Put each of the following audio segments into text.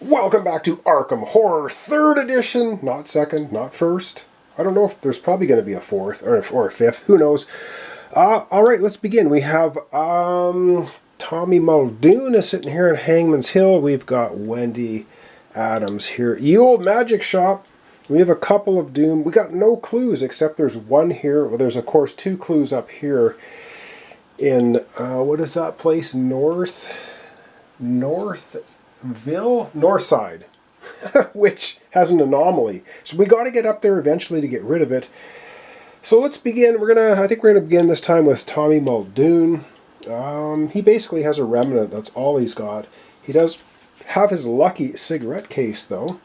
Welcome back to Arkham Horror 3rd edition. Not 2nd, not 1st. I don't know if there's probably going to be a 4th or a 5th. Who knows? Alright, let's begin. We have Tommy Muldoon is sitting here at Hangman's Hill. We've got Wendy Adams here. Ye Old Magic Shop. We have a couple of Doom. We got no clues except there's one here. Well, there's of course 2 clues up here in, what is that place? Northville? Northside, which has an anomaly. So we got to get up there eventually to get rid of it. So let's begin. I think we're gonna begin this time with Tommy Muldoon. He basically has a remnant. That's all he's got. He does have his lucky cigarette case though,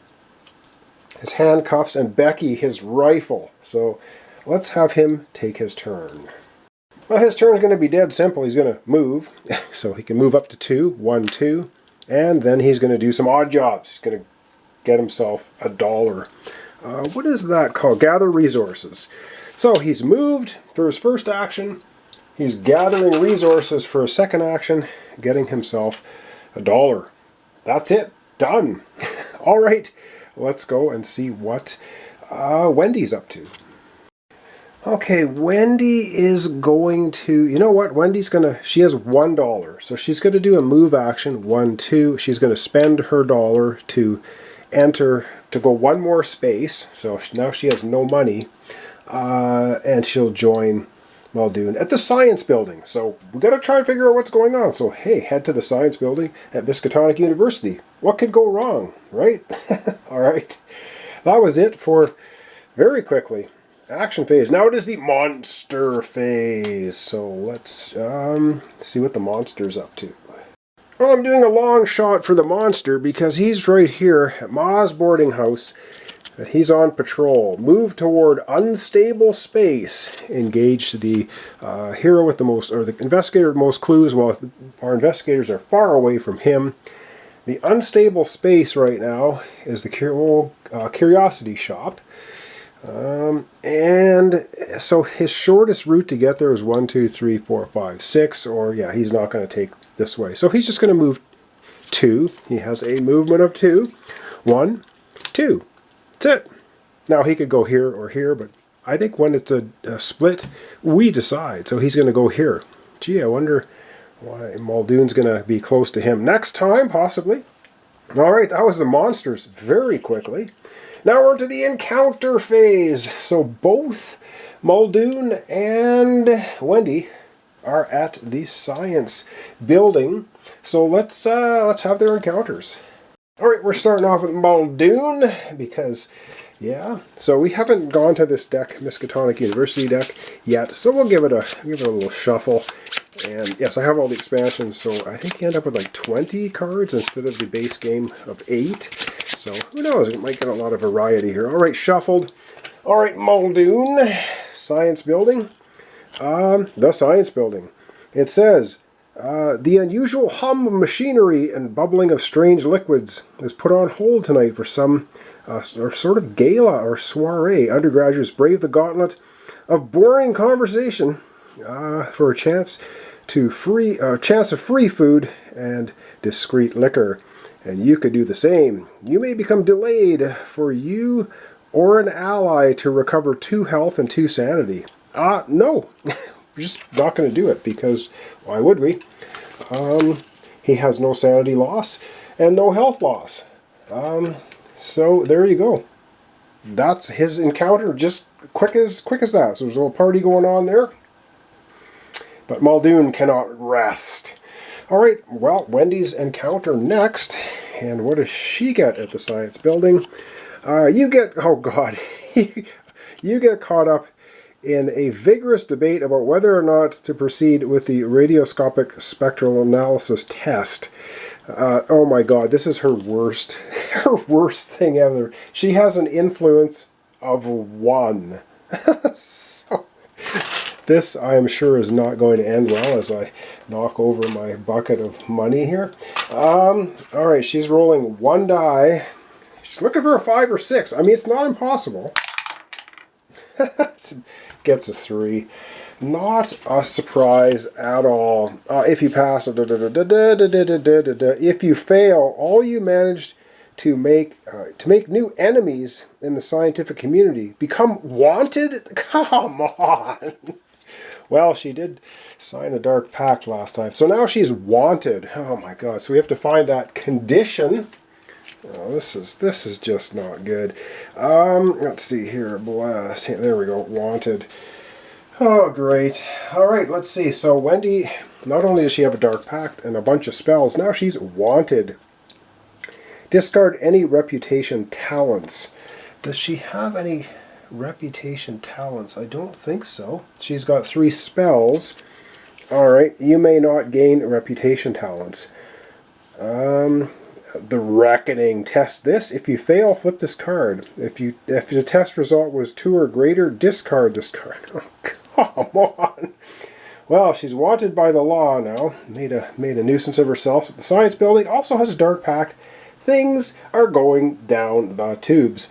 his handcuffs, and Becky his rifle. So let's have him take his turn. Well, his turn is going to be dead simple. He's going to move, so he can move up to 2, 1, 2. And then he's going to do some odd jobs. He's going to get himself $1. What is that called? Gather resources. So he's moved for his first action. He's gathering resources for his second action, getting himself $1. That's it. Done. All right. Let's go and see what Wendy's up to. Okay, Wendy is going to, you know what, she has $1, so she's going to do a move action, 1, 2, she's going to spend her dollar to go one more space, so now she has no money, and she'll join Muldoon at the Science Building. So we got to try and figure out what's going on. So hey, head to the Science Building at Miskatonic University. What could go wrong, right? All right, that was it for very quickly. Action phase. Now it is the monster phase. So let's see what the monster's up to. Well, I'm doing a long shot for the monster because he's right here at Ma's boarding house. He's on patrol. Move toward unstable space. Engage the hero with the most, or the investigator with most clues, while our investigators are far away from him. The unstable space right now is the curiosity shop. And so his shortest route to get there is 1, 2, 3, 4, 5, 6, or yeah, he's not going to take this way. So he's just going to move 2. He has a movement of 2. 1, 2. That's it. Now he could go here or here, but I think when it's a split, we decide. So he's going to go here. Gee, I wonder why Muldoon's going to be close to him next time, possibly. All right, that was the monsters very quickly. Now we're to the encounter phase. So both Muldoon and Wendy are at the Science Building. So let's have their encounters. All right, we're starting off with Muldoon because, yeah. So we haven't gone to this deck, Miskatonic University deck, yet. So we'll give it a little shuffle. And yes, I have all the expansions. So I think you end up with like 20 cards instead of the base game of 8. So who knows, it might get a lot of variety here. All right, shuffled. All right, Muldoon, Science Building. The Science Building. It says, the unusual hum of machinery and bubbling of strange liquids is put on hold tonight for some sort of gala or soiree. Undergraduates brave the gauntlet of boring conversation for a chance of free food and discreet liquor. And you could do the same. You may become delayed for you or an ally to recover 2 health and 2 sanity. No. We're just not going to do it because why would we? He has no sanity loss and no health loss. So there you go. That's his encounter, just quick as that. So there's a little party going on there. But Muldoon cannot rest. Alright, well, Wendy's encounter next. And what does she get at the Science Building? You get caught up in a vigorous debate about whether or not to proceed with the radioscopic spectral analysis test. Oh my god, this is her worst thing ever. She has an influence of 1. So this, I am sure, is not going to end well as I knock over my bucket of money here. Alright, she's rolling 1 die. She's looking for a 5 or 6. I mean, it's not impossible. Gets a 3. Not a surprise at all. If you pass, if you fail, all you managed to make new enemies in the scientific community. Become wanted? Come on! Well, she did sign a dark pact last time, so now she's wanted. Oh my god, so we have to find that condition. Oh, this is just not good. Let's see here, blast. There we go, wanted. Oh, great. Alright, let's see. So Wendy, not only does she have a dark pact and a bunch of spells, now she's wanted. Discard any reputation talents. Does she have any reputation talents? I don't think so. She's got 3 spells. Alright, you may not gain reputation talents. The Reckoning. Test this. If you fail, flip this card. If the test result was 2 or greater, discard this card. Oh, come on. Well, she's wanted by the law now. Made a nuisance of herself. The Science Building also has a dark pact. Things are going down the tubes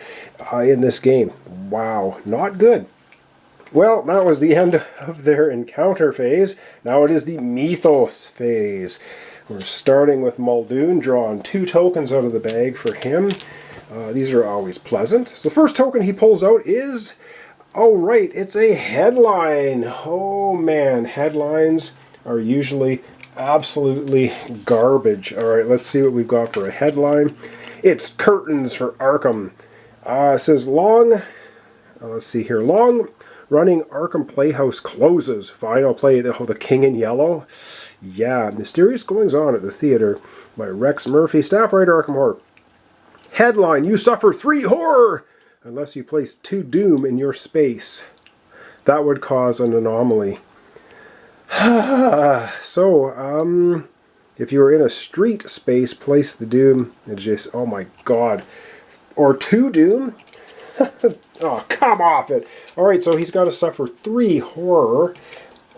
in this game. Wow, not good. Well, that was the end of their encounter phase. Now it is the mythos phase. We're starting with Muldoon, drawing 2 tokens out of the bag for him. These are always pleasant. So the first token he pulls out is, oh right, it's a headline. Oh man, headlines are usually absolutely garbage. Alright, let's see what we've got for a headline. It's curtains for Arkham. It says let's see here, long running Arkham Playhouse closes. Final play, the King in Yellow. Yeah, mysterious goings on at the theater by Rex Murphy, staff writer, Arkham Horror. Headline, you suffer 3 horror unless you place 2 doom in your space. That would cause an anomaly. So, if you were in a street space, place the doom and just, oh my god. Or 2 doom? Oh, come off it. Alright, so he's got to suffer 3 horror.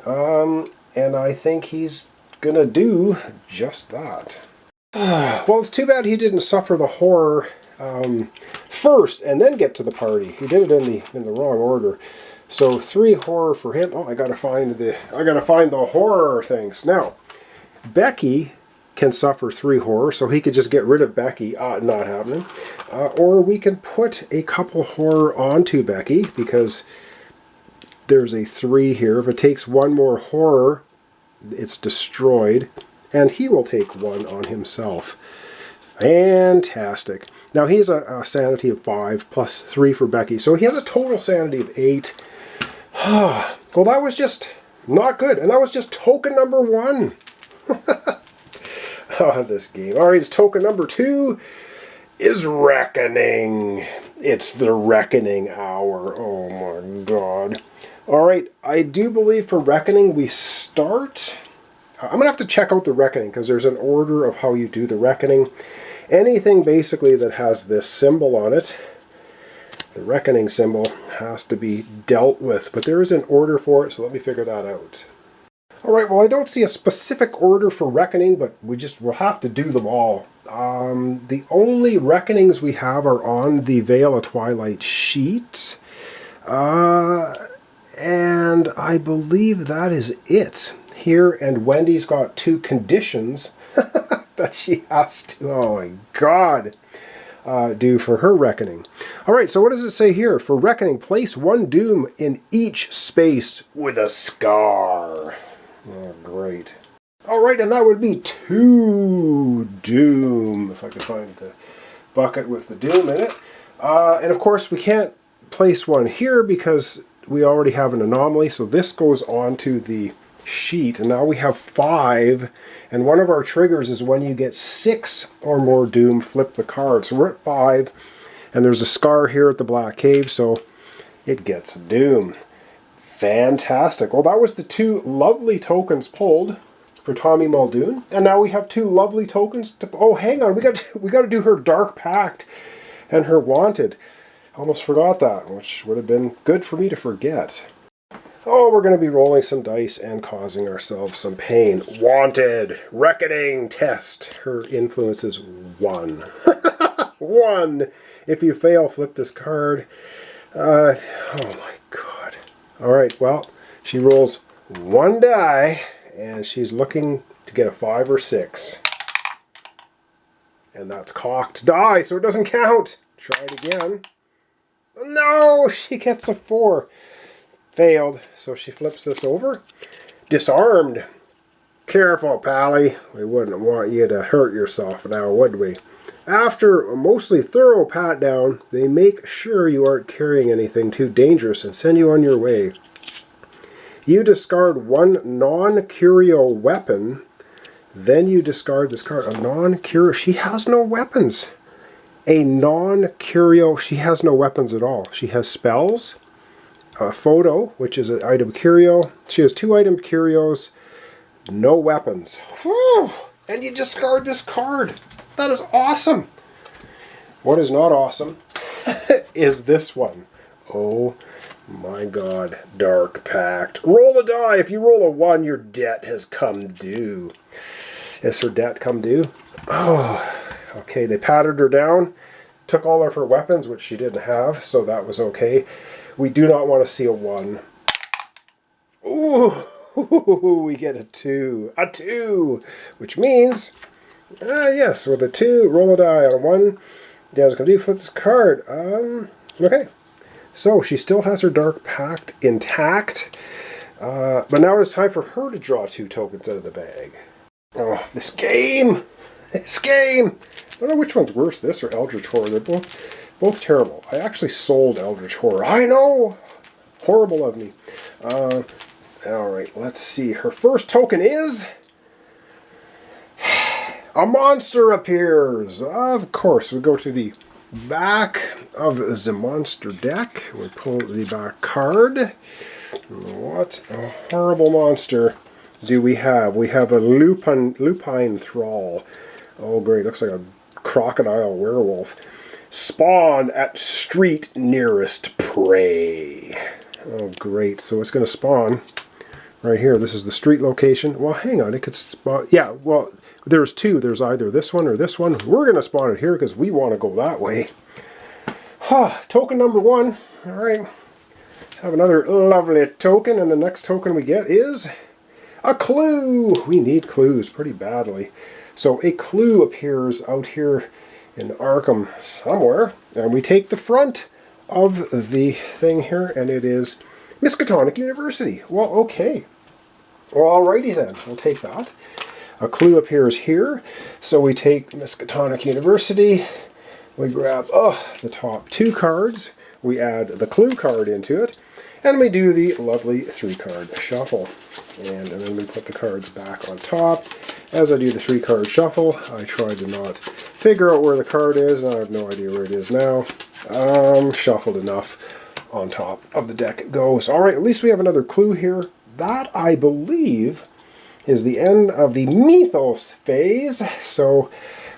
And I think he's gonna do just that. Well, it's too bad he didn't suffer the horror first and then get to the party. He did it in the wrong order. So 3 horror for him. Oh, I gotta find the horror things. Now, Becky can suffer 3 horror, so he could just get rid of Becky. Not happening. Or we can put a couple horror onto Becky, because there's a 3 here. If it takes 1 more horror, it's destroyed, and he will take 1 on himself. Fantastic. Now he has a sanity of 5 plus 3 for Becky, so he has a total sanity of 8. Well, that was just not good, and that was just token number 1. Oh, this game. Alright, it's token number 2 is Reckoning. It's the Reckoning hour. Oh my god. Alright, I do believe for Reckoning we start... I'm going to have to check out the Reckoning, because there's an order of how you do the Reckoning. Anything basically that has this symbol on it, the Reckoning symbol, has to be dealt with. But there is an order for it, so let me figure that out. Alright, well I don't see a specific order for Reckoning, but we'll have to do them all. The only Reckonings we have are on the Veil of Twilight sheet. And I believe that is it here, and Wendy's got 2 conditions that she has to, oh my god, do for her Reckoning. Alright, so what does it say here? For Reckoning, place 1 doom in each space with a scar. Oh, great. Alright, and that would be 2 doom, if I could find the bucket with the doom in it. And of course, we can't place 1 here because we already have an anomaly, so this goes on to the sheet, and now we have 5, and one of our triggers is when you get 6 or more doom, flip the card. So we're at 5, and there's a scar here at the Black Cave, so it gets doom. Fantastic. Well, that was the 2 lovely tokens pulled for Tommy Muldoon, and now we have 2 lovely tokens to... Oh, hang on, we got to do her Dark Pact and her Wanted. Almost forgot that, which would have been good for me to forget. Oh, we're going to be rolling some dice and causing ourselves some pain. Wanted. Reckoning test. Her influence is 1. 1. If you fail, flip this card. Oh my god. Alright, well, she rolls 1 die, and she's looking to get a 5 or 6. and that's cocked die, so it doesn't count. Try it again. No, she gets a 4. Failed, so she flips this over. Disarmed. Careful, Pally. We wouldn't want you to hurt yourself now, would we? After a mostly thorough pat-down, they make sure you aren't carrying anything too dangerous and send you on your way. You discard one non-curio weapon, then you discard this card. A non-curio... She has no weapons. A non-curio... She has no weapons at all. She has spells, a photo, which is an item curio. She has 2 item curios, no weapons. Whew. And you discard this card. That is awesome. What is not awesome is this one. Oh my god. Dark Pact. Roll a die. If you roll a 1, your debt has come due. Has her debt come due? Oh, okay. They patted her down. Took all of her weapons, which she didn't have, so that was okay. We do not want to see a 1. Ooh, we get a 2. A 2! Which means... yes, with a 2, roll a die. On a 1, damage come due, flip this card. Okay. So, she still has her Dark Pact intact. But now it's time for her to draw 2 tokens out of the bag. Oh, this game! This game! I don't know which one's worse, this or Eldritch Horror. They're both terrible. I actually sold Eldritch Horror. I know! Horrible of me. Alright, let's see. Her first token is... a monster appears! Of course, we go to the back of the monster deck. We pull the back card. What a horrible monster do we have? We have a lupine thrall. Oh great, looks like a crocodile werewolf. Spawn at street nearest prey. Oh great, so it's going to spawn right here. This is the street location. Well, hang on, it could spawn... Yeah, well, there's 2. There's either this one or this one. We're going to spawn it here because we want to go that way. Token number 1. Alright, let's have another lovely token, and the next token we get is a clue. We need clues pretty badly. So a clue appears out here in Arkham somewhere, and we take the front of the thing here, and it is Miskatonic University. Well, okay. Well, alrighty then. We'll take that. A clue appears here, so we take Miskatonic University. We grab the top 2 cards. We add the clue card into it, and we do the lovely 3-card shuffle. And then we put the cards back on top. As I do the 3-card shuffle, I try to not figure out where the card is, and I have no idea where it is now. Shuffled enough. On top of the deck it goes. Alright, at least we have another clue here. That, I believe, is the end of the Mythos phase. So,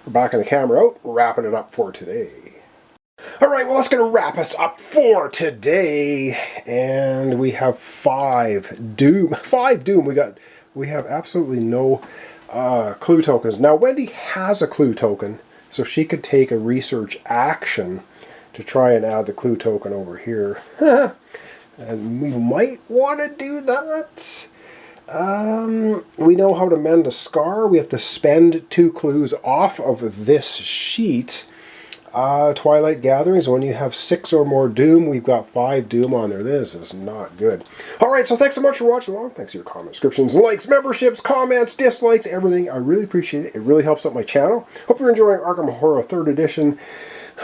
we're backing the camera out, wrapping it up for today. Alright, well that's going to wrap us up for today. And we have 5 Doom. 5 Doom. We have absolutely no clue tokens. Now, Wendy has a clue token, so she could take a research action to try and add the clue token over here. And we might want to do that. We know how to mend a scar. We have to spend 2 clues off of this sheet. Twilight Gatherings, when you have 6 or more Doom, we've got 5 Doom on there. This is not good. Alright, so thanks so much for watching along. Thanks for your comments, descriptions, likes, memberships, comments, dislikes, everything. I really appreciate it. It really helps out my channel. Hope you're enjoying Arkham Horror 3rd Edition.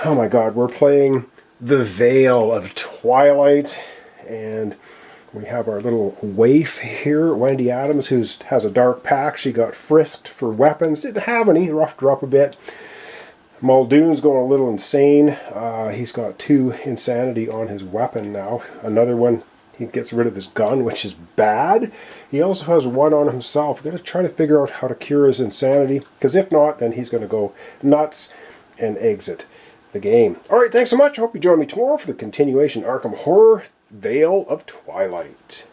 Oh my god, we're playing the Veil of Twilight, and we have our little waif here, Wendy Adams, who has a Dark Pact. She got frisked for weapons, didn't have any, roughed her up a bit. Muldoon's going a little insane. He's got 2 insanity on his weapon now. Another one, he gets rid of his gun, which is bad. He also has 1 on himself. We're going to try to figure out how to cure his insanity, because if not, then he's going to go nuts and exit the game. Alright, thanks so much. I hope you join me tomorrow for the continuation Arkham Horror Veil of Twilight.